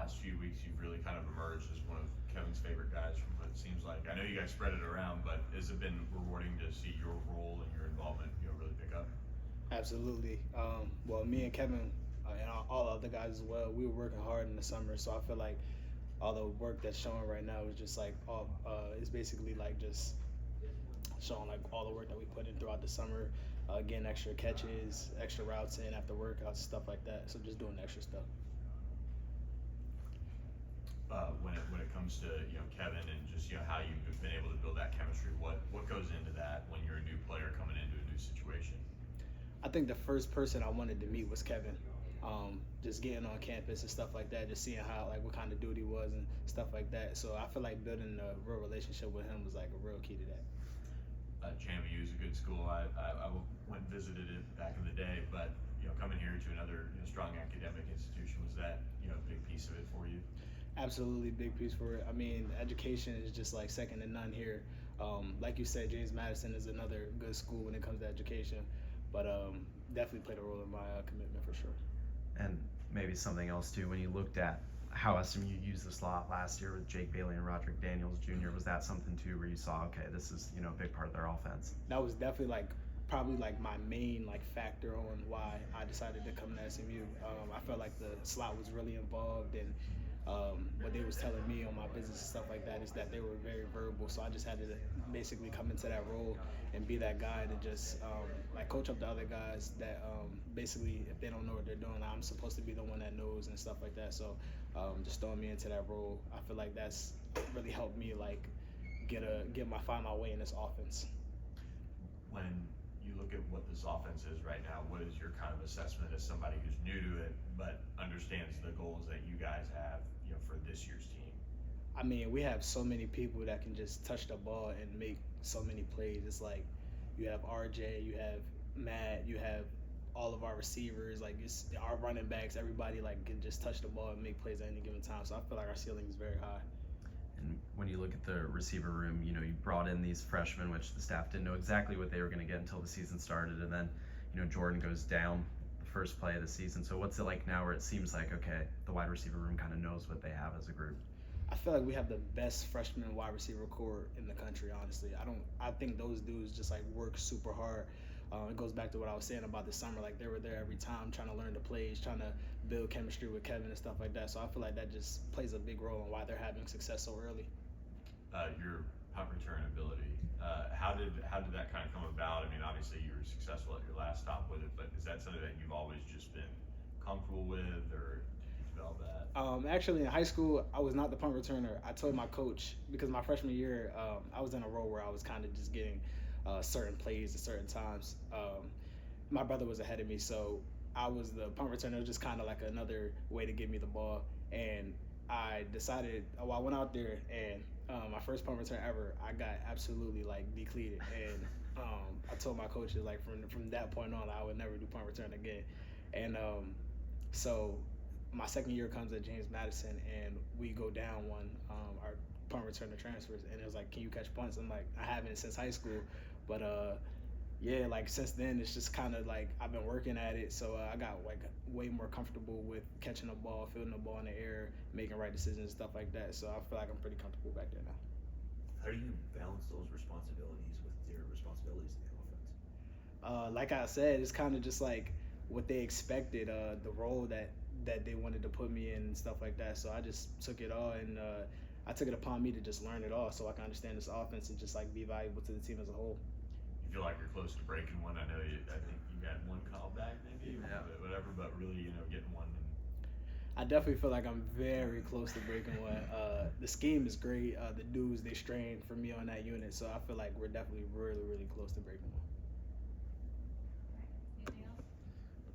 last few weeks you've really kind of emerged as one of Kevin's favorite guys from what it seems like. I know you guys spread it around, but has it been rewarding to see your role and your involvement, really pick up? Absolutely. Well, me and Kevin and all the other guys as well, we were working hard in the summer, so I feel like all the work that's showing right now is just like all it's basically like just showing like all the work that we put in throughout the summer, getting extra catches, extra routes in after workouts, stuff like that. So just doing extra stuff. When it comes to Kevin and just how you've been able to build that chemistry, what goes into that when you're a new player coming into a new situation? I think the first person I wanted to meet was Kevin. Just getting on campus and stuff like that, just seeing how like what kind of dude he was and stuff like that. So I feel like building a real relationship with him was like a real key to that. JMU is a good school. I went and visited it back in the day, but coming here to another strong academic institution, was that a big piece of it for you? Absolutely big piece for it. I mean, education is just like second to none here. Like you said, James Madison is another good school when it comes to education, but definitely played a role in my commitment for sure. And maybe something else too, when you looked at how SMU used the slot last year with Jake Bailey and Roderick Daniels Jr., was that something too where you saw, okay, this is a big part of their offense? That was definitely like probably like my main like factor on why I decided to come to SMU. I felt like the slot was really involved, and what they was telling me on my business and stuff like that is that they were very verbal. So I just had to basically come into that role and be that guy to just like coach up the other guys that basically if they don't know what they're doing, I'm supposed to be the one that knows and stuff like that. So just throwing me into that role, I feel like that's really helped me like find my way in this offense. When you look at what this offense is right now, what is your kind of assessment as somebody who's new to it but understands the goals that you guys have, for this year's team? I mean, we have so many people that can just touch the ball and make so many plays. It's like you have RJ, you have Matt, you have all of our receivers, like it's our running backs, everybody like can just touch the ball and make plays at any given time. So I feel like our ceiling is very high. And when you look at the receiver room, you brought in these freshmen, which the staff didn't know exactly what they were going to get until the season started. And then, Jordan goes down the first play of the season. So what's it like now where it seems like, okay, the wide receiver room kind of knows what they have as a group? I feel like we have the best freshman wide receiver core in the country, honestly. I think those dudes just like work super hard. It goes back to what I was saying about the summer. Like they were there every time trying to learn the plays, trying to build chemistry with Kevin and stuff like that. So I feel like that just plays a big role in why they're having success so early. Your punt return ability, how did that kind of come about? I mean, obviously you were successful at your last stop with it, but is that something that you've always just been comfortable with, or did you develop that? Actually, in high school, I was not the punt returner. I told my coach because my freshman year, I was in a role where I was kind of just getting certain plays at certain times. My brother was ahead of me, so I was the punt returner. It was just kind of like another way to give me the ball. And I decided, I went out there and my first punt return ever, I got absolutely like depleted. And I told my coaches like from that point on, I would never do punt return again. And so my second year comes at James Madison, and we go down one. Our punt returner transfers, and it was like, "Can you catch punts?" I'm like, "I haven't since high school," but yeah, like since then, it's just kind of like I've been working at it, so I got like way more comfortable with catching the ball, fielding the ball in the air, making right decisions, and stuff like that. So I feel like I'm pretty comfortable back there now. How do you balance those responsibilities with your responsibilities in the offense? Like I said, it's kind of just like what they expected, the role that they wanted to put me in and stuff like that. So I just took it all, and I took it upon me to just learn it all so I can understand this offense and just like be valuable to the team as a whole. You feel like you're close to breaking one? I know I think you got one call back maybe, whatever, but really, getting one. I definitely feel like I'm very close to breaking one. The scheme is great. The dudes, they strain for me on that unit, so I feel like we're definitely really, really close to breaking one.